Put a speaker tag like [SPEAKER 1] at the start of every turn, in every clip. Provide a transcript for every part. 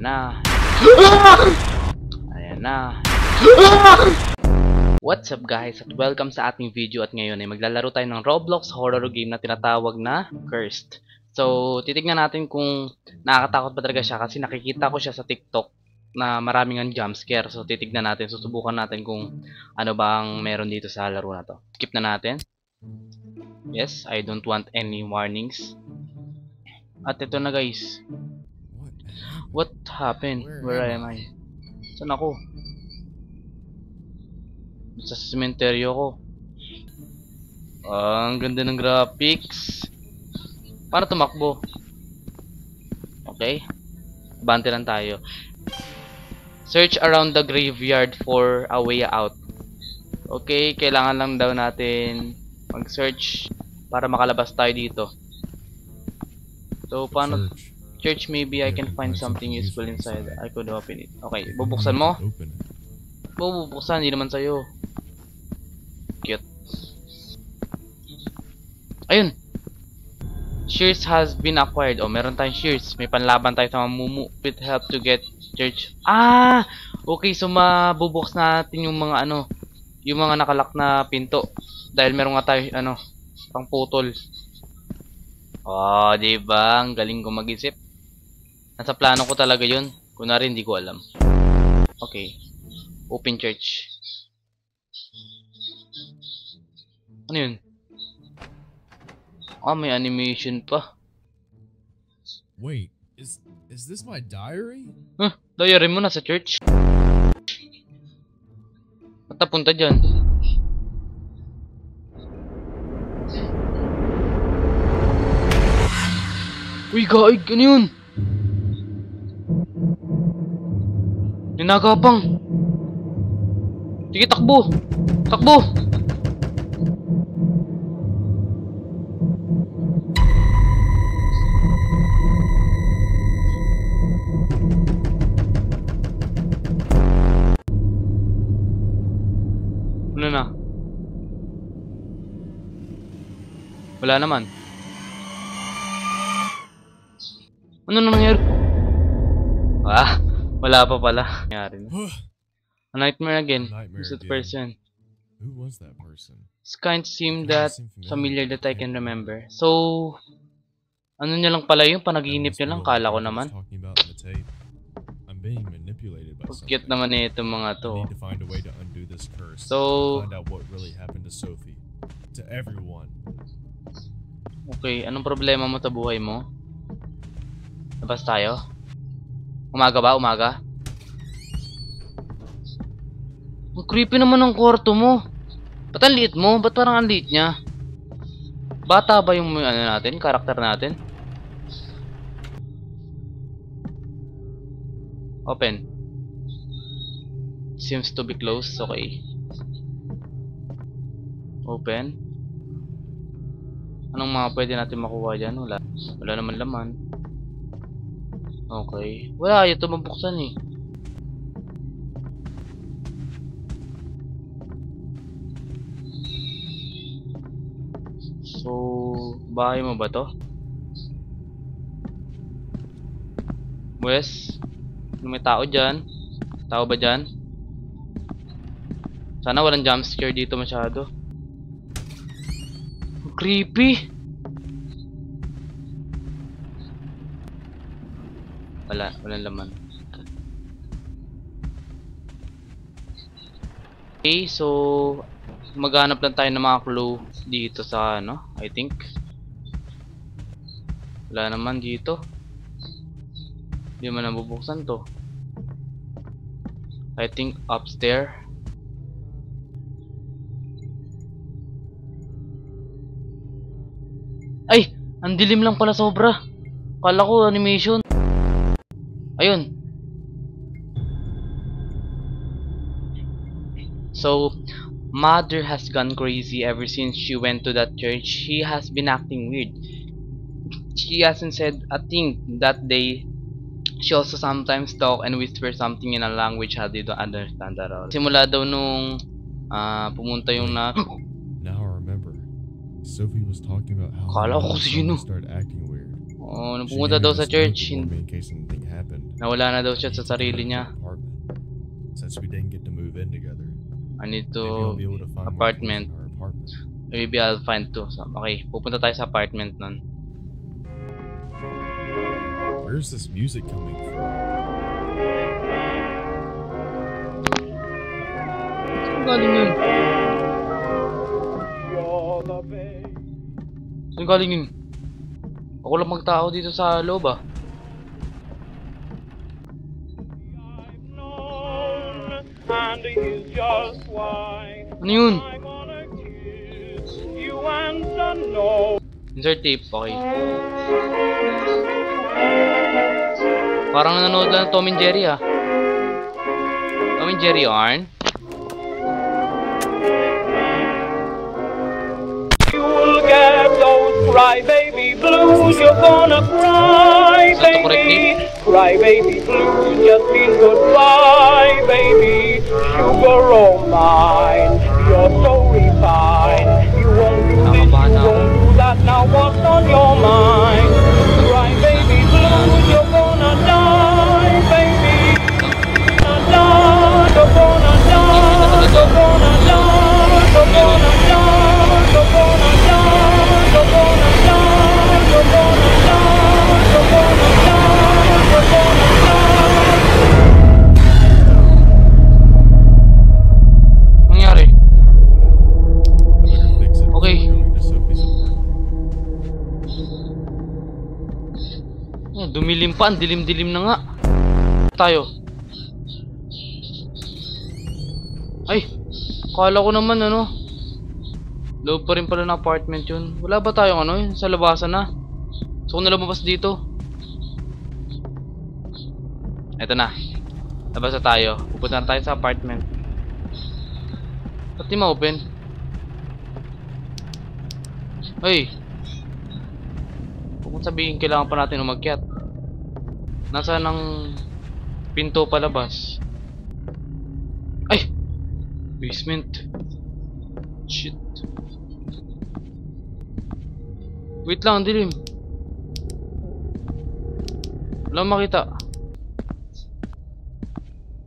[SPEAKER 1] na. Ayan na. What's up guys at welcome sa ating video, at ngayon ay maglalaro tayo ng Roblox horror game na tinatawag na Cursed. So titignan natin kung nakakatakot ba talaga siya, kasi nakikita ko siya sa TikTok na maraming ang jumpscare. So titignan natin, susubukan natin kung ano bang meron dito sa laro na to. Skip na natin. Yes, I don't want any warnings. At ito na guys. What happened? Where am I? Saan ako? Sa sementeryo ko. Ang ganda ng graphics. Paano tumakbo? Okay. Bante lang tayo. Search around the graveyard for a way out. Okay, kailangan lang daw natin mag-search para makalabas tayo dito. So, paano? Church, maybe I can find something useful inside. I could open it. Okay, bubuksan mo? Bubuksan, hindi naman sa'yo. Cute. Ayun! Shears has been acquired. Oh, meron tayong shears. May panlaban tayo sa mamumu. With help to get church. Ah! Okay, so mabubuks natin yung mga ano, yung mga nakalak na pinto. Dahil meron nga tayo, ano, pang putol. Oh, diba? Ang galing ko mag-isip. Nasa plano ko talaga yun. Kunwari, hindi ko alam. Okay. Open church. Ano yun? Ah, may animation pa.
[SPEAKER 2] Wait, is this my diary?
[SPEAKER 1] Huh? Diary mo na sa church? Ba't napunta dyan? Uy, gaig! Ano yun? Ninagapang! Sige, takbo! Takbo! Ano na? Wala naman. Ano na nangyari? Ah, wala pa pala. Nangyari na. A nightmare again. Who's that person?
[SPEAKER 2] Who was that person?
[SPEAKER 1] This kind seemed that familiar that I can remember. So, ano niya lang pala yung panaginip niya lang, kala ko naman. Cute naman na itong mga to. So, okay, anong problema mo sa buhay mo? Labas tayo? Umaga ba? Umaga? Ang creepy naman ng kwarto mo. Ba't ang liit mo? Ba't parang ang liit niya? Bata ba yung ano natin? Karakter natin? Open. Seems to be closed. Okay. Open. Anong mga pwede natin makuha dyan? Wala. Wala naman laman. Okay. Wala. Ito mabuksan eh. So, bahay mo ba to? Wes? May tao dyan? Tao ba dyan? Sana walang jumpscare dito masyado. Creepy! Walang laman. Okay, so maghanap lang tayo ng mga clue dito sa ano, I think. Wala naman dito. Hindi man nabubuksan to. I think upstairs. Ay! Ang dilim lang pala sobra. Kala ko animation. Ayun. So, Mother has gone crazy ever since she went to that church. She has been acting weird. She hasn't said a thing that day. She also sometimes talk and whisper something in a language I don't understand at all. Simula daw nung pumunta yung na...
[SPEAKER 2] Now I remember. Sophie was talking about how
[SPEAKER 1] Kala ko sino.
[SPEAKER 2] started acting weird.
[SPEAKER 1] Oh, nung pumunta daw sa church, Nawala na daw siya sa sarili niya.
[SPEAKER 2] Apartment. Since we didn't get to move in together,
[SPEAKER 1] I need
[SPEAKER 2] maybe I'll
[SPEAKER 1] to
[SPEAKER 2] be able to find more
[SPEAKER 1] apartment.
[SPEAKER 2] clues in our apartment.
[SPEAKER 1] Maybe I'll find two. So, okay, pupunta tayo sa apartment nun.
[SPEAKER 2] Where's this music coming from?
[SPEAKER 1] Saan galing yun? Saan galing yun? Ako lang magtao dito sa loob ah. Ano yun? Insert tape, okay. Parang nanonood lang ng Tom and Jerry ah. Tom and Jerry yarn.
[SPEAKER 3] You'll get those cry baby blues, you're gonna cry baby. Cry baby blues, just mean goodbye baby. Sugar oh mine, you're so refined. You won't do this, you won't do that, now what's on your mind? Cry baby blues, you're gonna die baby. You're gonna die, you're gonna die, you're gonna die, you're gonna die, you're gonna die, you're gonna die, you're gonna die, you're gonna die, you're gonna die.
[SPEAKER 1] Nangyari?
[SPEAKER 2] Better fix it.
[SPEAKER 1] Okay.
[SPEAKER 2] Going to Sophie's apartment.
[SPEAKER 1] Dumilim pa, ang dilim-dilim na nga. Tayo. Ay, kala ko naman ano. Loob pa rin pala ng apartment yun. Wala ba tayong ano yun? Sa labasan na. So kung nalabas dito. Eto na. Labas na tayo. Pupunta na tayo sa apartment. Ba't di ma-open? Ay. Kung sabihin kailangan pa natin umakyat. Nasaan ang pinto palabas? Ay! Basement. Shit. Wait lang, ang dilim. Wala makita.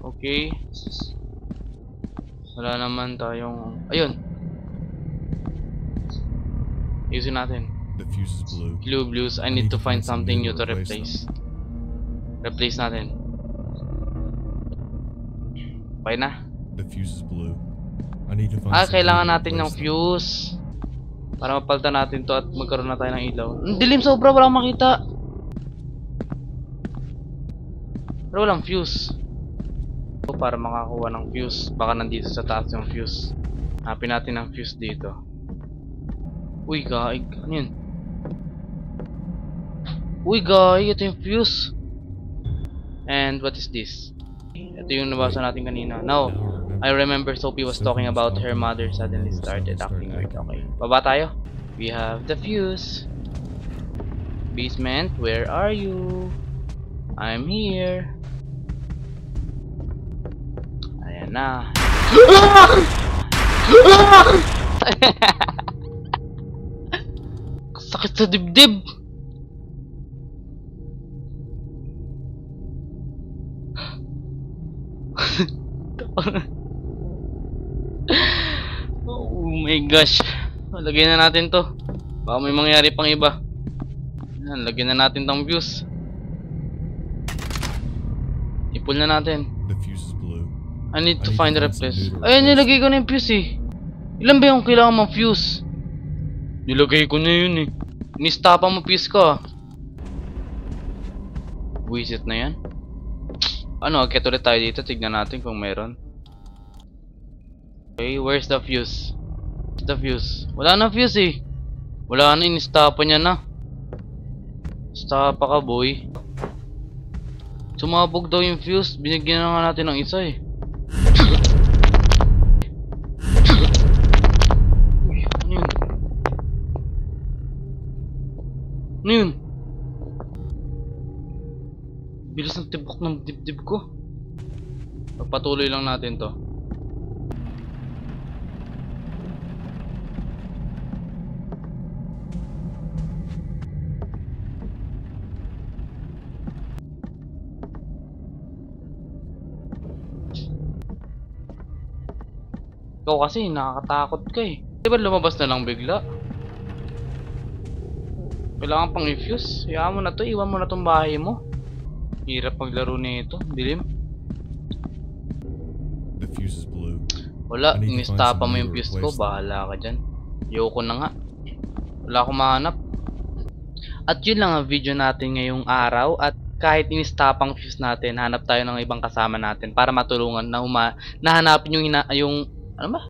[SPEAKER 1] Okay. Wala naman tayong... Ayun. Ayusin natin.
[SPEAKER 2] The fuse is blue.
[SPEAKER 1] Blue blues. I need to find something new to replace. Replace natin. Okay na.
[SPEAKER 2] The fuse is blue. I need to find something
[SPEAKER 1] Kailangan
[SPEAKER 2] to
[SPEAKER 1] natin ng
[SPEAKER 2] replace them.
[SPEAKER 1] fuse. Para mapalitan natin to at magkaroon na tayo ng ilaw. Ang dilim sobra, wala akong makita. Pero walang fuse. Para makakuha ng fuse, baka nandito sa taas yung fuse. Hanapin natin ang fuse dito. Uy, gaig. Ano yun? Uy, gaig. Ito yung fuse. And what is this? Ito yung nabasa natin kanina. Now, I remember Sophie was talking about her mother suddenly started acting weird. Okay. Baba tayo. We have the fuse. Basement, where are you? I'm here. Ayan na. Sakit sa dibdib. Oh my gosh. Lagyan na natin to. Baka may mangyari pang iba. Yan, lagyan na natin tong fuse. I-pull na natin.
[SPEAKER 2] The fuse is blue.
[SPEAKER 1] I need to find a replace. Ayun, nilagay ko na yung fuse eh. Ilan ba yung kailangan mong fuse? Nilagay ko na yun eh. Nistapa mo fuse ko ah. Wisit na yan. Ano, agad ulit tayo dito. Tignan natin kung meron. Okay, where's the fuse? Where's the fuse? Wala na fuse eh. Wala na, inistapa niya na. Stapa ka boy. Sumabog daw yung fuse. Binigyan na nga natin ng isa eh. Uy, ano yun? Ano yun? Bilis ng tibok ng dibdib ko. Pagpatuloy lang natin to. Ikaw kasi, nakakatakot ka eh. Di ba lumabas na lang bigla? Kailangan pang i-fuse. Hayaan mo na to, iwan mo na tong bahay mo. Hirap maglaro nito, dilim.
[SPEAKER 2] The fuse is blue.
[SPEAKER 1] Wala,
[SPEAKER 2] I need to find
[SPEAKER 1] inistapa
[SPEAKER 2] some
[SPEAKER 1] mo
[SPEAKER 2] way
[SPEAKER 1] yung
[SPEAKER 2] to
[SPEAKER 1] fuse ko,
[SPEAKER 2] replace them.
[SPEAKER 1] bahala ka dyan. Ayoko na nga. Wala akong mahanap. At yun lang ang video natin ngayong araw. At kahit inistapang fuse natin, hanap tayo ng ibang kasama natin para matulungan na nahanapin yung ano ba?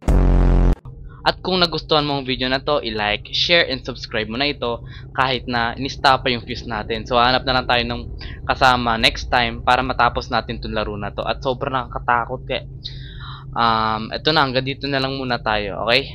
[SPEAKER 1] At kung nagustuhan mo ang video na to, i-like, share, and subscribe mo na ito kahit na inistapa yung fuse natin. So hanap na lang tayo ng kasama next time para matapos natin itong laro na to. At sobrang nakakatakot kaya ito na, hanggang dito na lang muna tayo, okay?